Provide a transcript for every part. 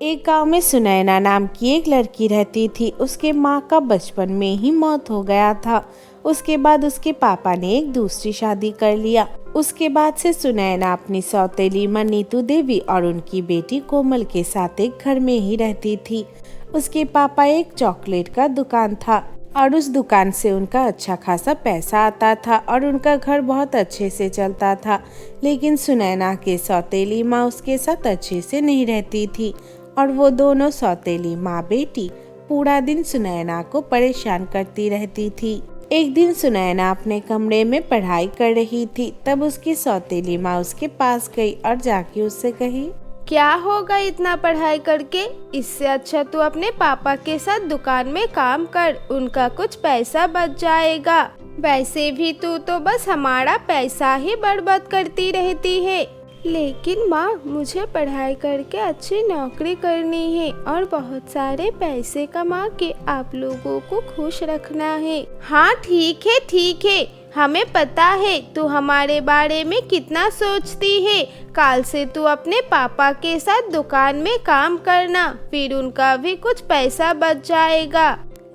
एक गांव में सुनैना नाम की एक लड़की रहती थी। उसके माँ का बचपन में ही मौत हो गया था। उसके बाद उसके पापा ने एक दूसरी शादी कर लिया। उसके बाद से सुनैना अपनी सौतेली माँ नीतू देवी और उनकी बेटी कोमल के साथ एक घर में ही रहती थी। उसके पापा एक चॉकलेट का दुकान था और उस दुकान से उनका अच्छा खासा पैसा आता था और उनका घर बहुत अच्छे से चलता था। लेकिन सुनैना के सौतेली माँ उसके साथ अच्छे से नहीं रहती थी और वो दोनों सौतेली माँ बेटी पूरा दिन सुनैना को परेशान करती रहती थी। एक दिन सुनैना अपने कमरे में पढ़ाई कर रही थी, तब उसकी सौतेली माँ उसके पास गई और जाके उससे कही, क्या होगा इतना पढ़ाई करके? इससे अच्छा तू अपने पापा के साथ दुकान में काम कर, उनका कुछ पैसा बच जाएगा। वैसे भी तू तो बस हमारा पैसा ही बर्बाद करती रहती है। लेकिन माँ, मुझे पढ़ाई करके अच्छी नौकरी करनी है और बहुत सारे पैसे कमा के आप लोगों को खुश रखना है। हाँ ठीक है, हमें पता है तू हमारे बारे में कितना सोचती है। कल से तू अपने पापा के साथ दुकान में काम करना, फिर उनका भी कुछ पैसा बच जाएगा।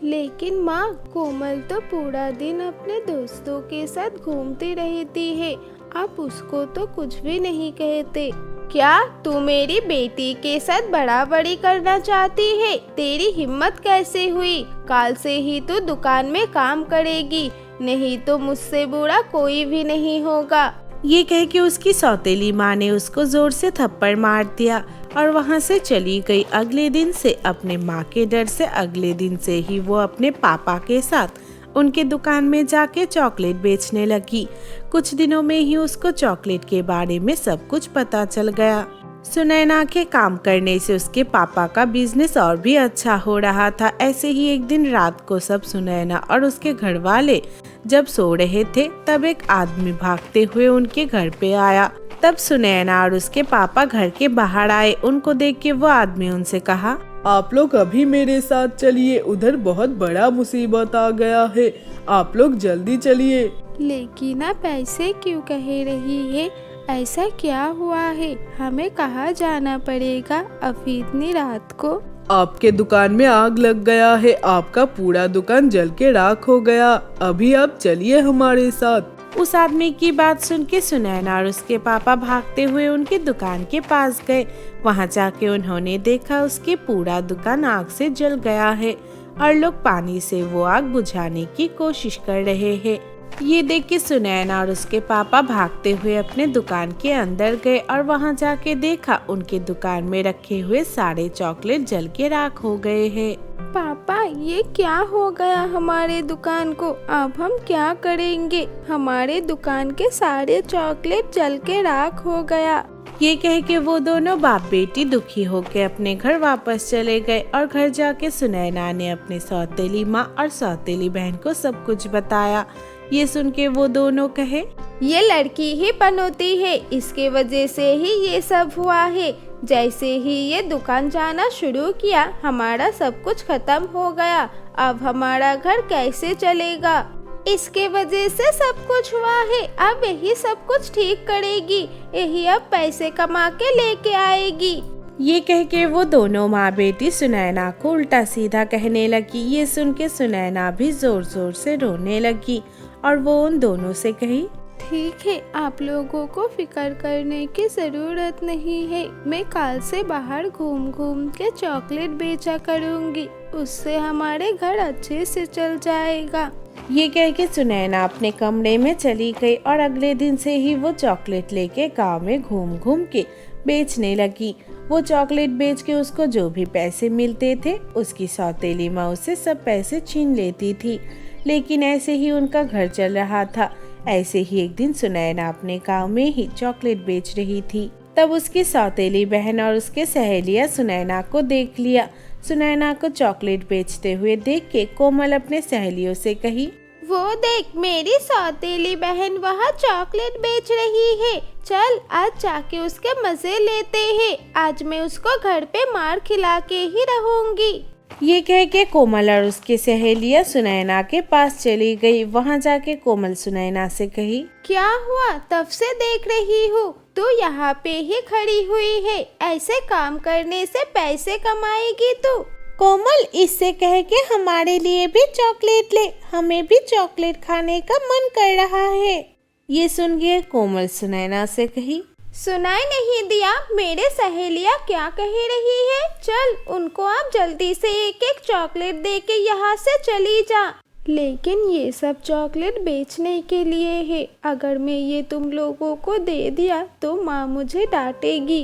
लेकिन माँ, कोमल तो पूरा दिन अपने दोस्तों के साथ घूमती रहती है, आप उसको तो कुछ भी नहीं कहते। क्या तू मेरी बेटी के साथ बड़ी करना चाहती है? तेरी हिम्मत कैसे हुई? कल से ही तू दुकान में काम करेगी, नहीं तो मुझसे बुरा कोई भी नहीं होगा। ये कह के उसकी सौतेली माँ ने उसको जोर से थप्पड़ मार दिया और वहाँ से चली गई। अगले दिन से अपने माँ के डर से अगले दिन से ही वो अपने पापा के साथ उनके दुकान में जाके चॉकलेट बेचने लगी। कुछ दिनों में ही उसको चॉकलेट के बारे में सब कुछ पता चल गया। सुनैना के काम करने से उसके पापा का बिजनेस और भी अच्छा हो रहा था। ऐसे ही एक दिन रात को सब सुनैना और उसके घर वाले जब सो रहे थे, तब एक आदमी भागते हुए उनके घर पे आया। तब सुनैना और उसके पापा घर के बाहर आए। उनको देख के वो आदमी उनसे कहा, आप लोग अभी मेरे साथ चलिए, उधर बहुत बड़ा मुसीबत आ गया है, आप लोग जल्दी चलिए। लेकिन आप ऐसे क्यों कह रही है? ऐसा क्या हुआ है? हमें कहाँ जाना पड़ेगा अभी इतनी रात को? आपके दुकान में आग लग गया है, आपका पूरा दुकान जल के राख हो गया, अभी आप चलिए हमारे साथ। उस आदमी की बात सुन के सुनैना और उसके पापा भागते हुए उनकी दुकान के पास गए। वहां जाके उन्होंने देखा उसकी पूरा दुकान आग से जल गया है और लोग पानी से वो आग बुझाने की कोशिश कर रहे हैं। ये देख के सुनैना और उसके पापा भागते हुए अपने दुकान के अंदर गए और वहां जाके देखा उनके दुकान में रखे हुए सारे चॉकलेट जल के राख हो गए हैं। पापा, ये क्या हो गया हमारे दुकान को? अब हम क्या करेंगे? हमारे दुकान के सारे चॉकलेट जल के राख हो गया। ये कह के वो दोनों बाप बेटी दुखी होकर अपने घर वापस चले गए और घर जाके सुनैना ने अपने सौतेली माँ और सौतेली बहन को सब कुछ बताया। ये सुन के वो दोनों कहे, ये लड़की ही पनौती है, इसके वजह से ही ये सब हुआ है। जैसे ही ये दुकान जाना शुरू किया, हमारा सब कुछ खत्म हो गया। अब हमारा घर कैसे चलेगा? इसके वजह से सब कुछ हुआ है। अब यही सब कुछ ठीक करेगी, यही अब पैसे कमा के लेके आएगी। ये कह के वो दोनों माँ बेटी सुनैना को उल्टा सीधा कहने लगी। ये सुन के सुनैना भी जोर जोर से रोने लगी और वो उन दोनों से कही, ठीक है, आप लोगों को फिक्र करने की जरूरत नहीं है। मैं कल से बाहर घूम घूम के चॉकलेट बेचा करूँगी, उससे हमारे घर अच्छे से चल जाएगा। ये कह के सुनैना अपने कमरे में चली गई और अगले दिन से ही वो चॉकलेट लेके गांव में घूम घूम के बेचने लगी। वो चॉकलेट बेच के उसको जो भी पैसे मिलते थे, उसकी सौतेली माँ उससे सब पैसे छीन लेती थी। लेकिन ऐसे ही उनका घर चल रहा था। ऐसे ही एक दिन सुनैना अपने गांव में ही चॉकलेट बेच रही थी। तब उसकी सौतेली बहन और उसके सहेलियां सुनैना को देख लिया। सुनैना को चॉकलेट बेचते हुए देख के कोमल अपने सहेलियों से कही, वो देख, मेरी सौतेली बहन वहाँ चॉकलेट बेच रही है। चल आज जाके उसके मजे लेते हैं। आज मैं उसको घर पे मार खिला के ही रहूंगी। ये कह के कोमल और उसकी सहेलियां सुनैना के पास चली गई। वहां जाके कोमल सुनैना से कही, क्या हुआ? तब से देख रही हूँ तू यहाँ पे ही खड़ी हुई है। ऐसे काम करने से पैसे कमाएगी तू? कोमल इससे कह के हमारे लिए भी चॉकलेट ले, हमें भी चॉकलेट खाने का मन कर रहा है। ये सुन के कोमल सुनैना से कही, सुनाई नहीं दिया मेरे सहेलियाँ क्या कह रही है? चल उनको आप जल्दी से एक एक चॉकलेट दे के यहाँ से चली जा। लेकिन ये सब चॉकलेट बेचने के लिए है, अगर मैं ये तुम लोगों को दे दिया तो माँ मुझे डांटेगी।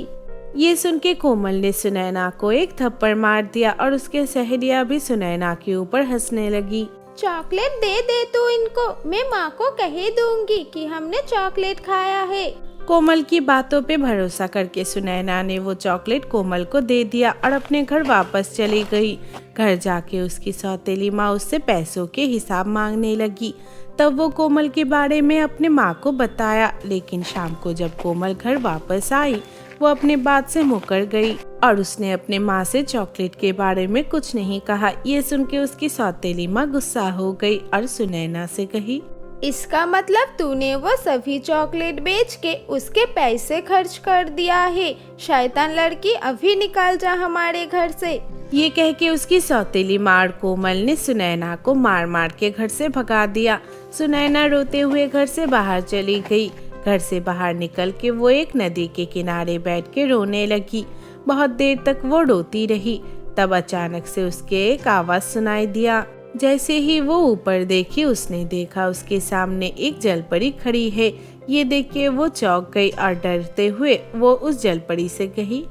ये सुन के कोमल ने सुनैना को एक थप्पड़ मार दिया और उसके सहेलियां भी सुनैना के ऊपर हंसने लगी। चॉकलेट दे दे तू इनको, मैं माँ को कह दूंगी कि हमने चॉकलेट खाया है। कोमल की बातों पे भरोसा करके सुनैना ने वो चॉकलेट कोमल को दे दिया और अपने घर वापस चली गई। घर जाके उसकी सौतेली माँ उससे पैसों के हिसाब मांगने लगी। तब वो कोमल के बारे में अपने माँ को बताया, लेकिन शाम को जब कोमल घर वापस आई वो अपने बात से मुकर गई और उसने अपने माँ से चॉकलेट के बारे में कुछ नहीं कहा। ये सुन के उसकी सौतेली माँ गुस्सा हो गई और सुनैना से कही, इसका मतलब तूने वो सभी चॉकलेट बेच के उसके पैसे खर्च कर दिया है। शैतान लड़की, अभी निकल जा हमारे घर से। ये कह के उसकी सौतेली माँ कोमल ने सुनैना को मार मार के घर से भगा दिया। सुनैना रोते हुए घर से बाहर चली गई। घर से बाहर निकल के वो एक नदी के किनारे बैठ के रोने लगी। बहुत देर तक वो रोती रही। तब अचानक से उसके एक आवाज सुनाई दिया। जैसे ही वो ऊपर देखी उसने देखा उसके सामने एक जलपरी खड़ी है। ये देख के वो चौंक गई और डरते हुए वो उस जलपरी से कही,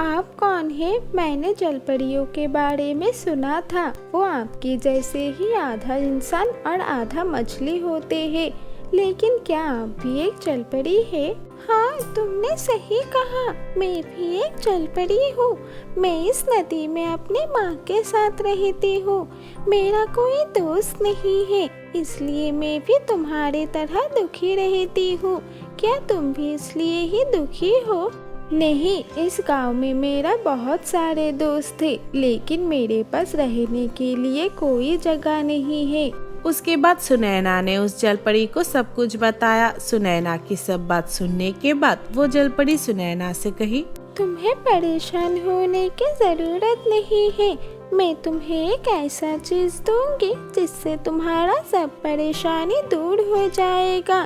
आप कौन है? मैंने जलपरियों के बारे में सुना था, वो आपके जैसे ही आधा इंसान और आधा मछली होते हैं, लेकिन क्या आप भी एक जलपरी है? हाँ, तुमने सही कहा, मैं भी एक जलपरी हूँ। मैं इस नदी में अपनी माँ के साथ रहती हूँ। मेरा कोई दोस्त नहीं है, इसलिए मैं भी तुम्हारी तरह दुखी रहती हूँ। क्या तुम भी इसलिए ही दुखी हो? नहीं, इस गांव में मेरा बहुत सारे दोस्त थे, लेकिन मेरे पास रहने के लिए कोई जगह नहीं है। उसके बाद सुनैना ने उस जलपरी को सब कुछ बताया। सुनैना की सब बात सुनने के बाद वो जलपरी सुनैना से कही, तुम्हें परेशान होने की जरूरत नहीं है। मैं तुम्हें एक ऐसा चीज दूंगी जिससे तुम्हारा सब परेशानी दूर हो जाएगा,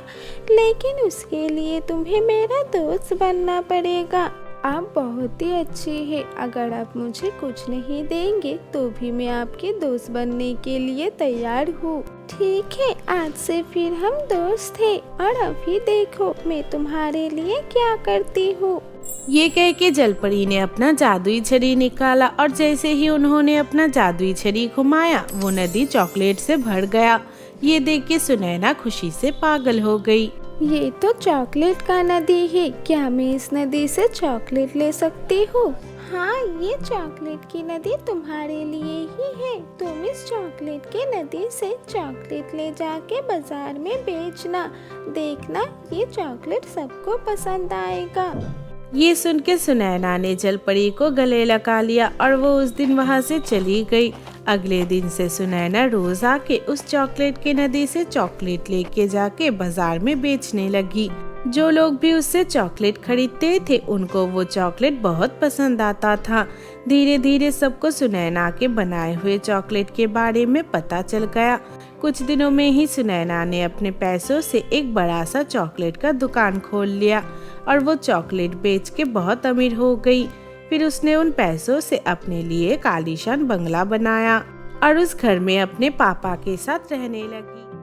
लेकिन उसके लिए तुम्हें मेरा दोस्त बनना पड़ेगा। आप बहुत ही अच्छी है, अगर आप मुझे कुछ नहीं देंगे तो भी मैं आपके दोस्त बनने के लिए तैयार हूँ। ठीक है, आज से फिर हम दोस्त हैं। और अभी देखो मैं तुम्हारे लिए क्या करती हूँ। ये कह के जलपरी ने अपना जादुई छड़ी निकाला और जैसे ही उन्होंने अपना जादुई छड़ी घुमाया वो नदी चॉकलेट से भर गया। ये देख के सुनैना खुशी से पागल हो गई। ये तो चॉकलेट का नदी है, क्या मैं इस नदी से चॉकलेट ले सकती हूँ? हाँ, ये चॉकलेट की नदी तुम्हारे लिए ही है। तुम इस चॉकलेट की नदी से चॉकलेट ले जाके बाजार में बेचना, देखना ये चॉकलेट सबको पसंद आएगा। ये सुन के सुनैना ने जलपरी को गले लगा लिया और वो उस दिन वहाँ से चली गई। अगले दिन से सुनैना रोज आके उस चॉकलेट की नदी से चॉकलेट लेके जाके बाजार में बेचने लगी। जो लोग भी उससे चॉकलेट खरीदते थे उनको वो चॉकलेट बहुत पसंद आता था। धीरे धीरे सबको सुनैना के बनाए हुए चॉकलेट के बारे में पता चल गया। कुछ दिनों में ही सुनैना ने अपने पैसों से एक बड़ा सा चॉकलेट का दुकान खोल लिया और वो चॉकलेट बेच के बहुत अमीर हो गई। फिर उसने उन पैसों से अपने लिए एक आलीशान बंगला बनाया और उस घर में अपने पापा के साथ रहने लगी।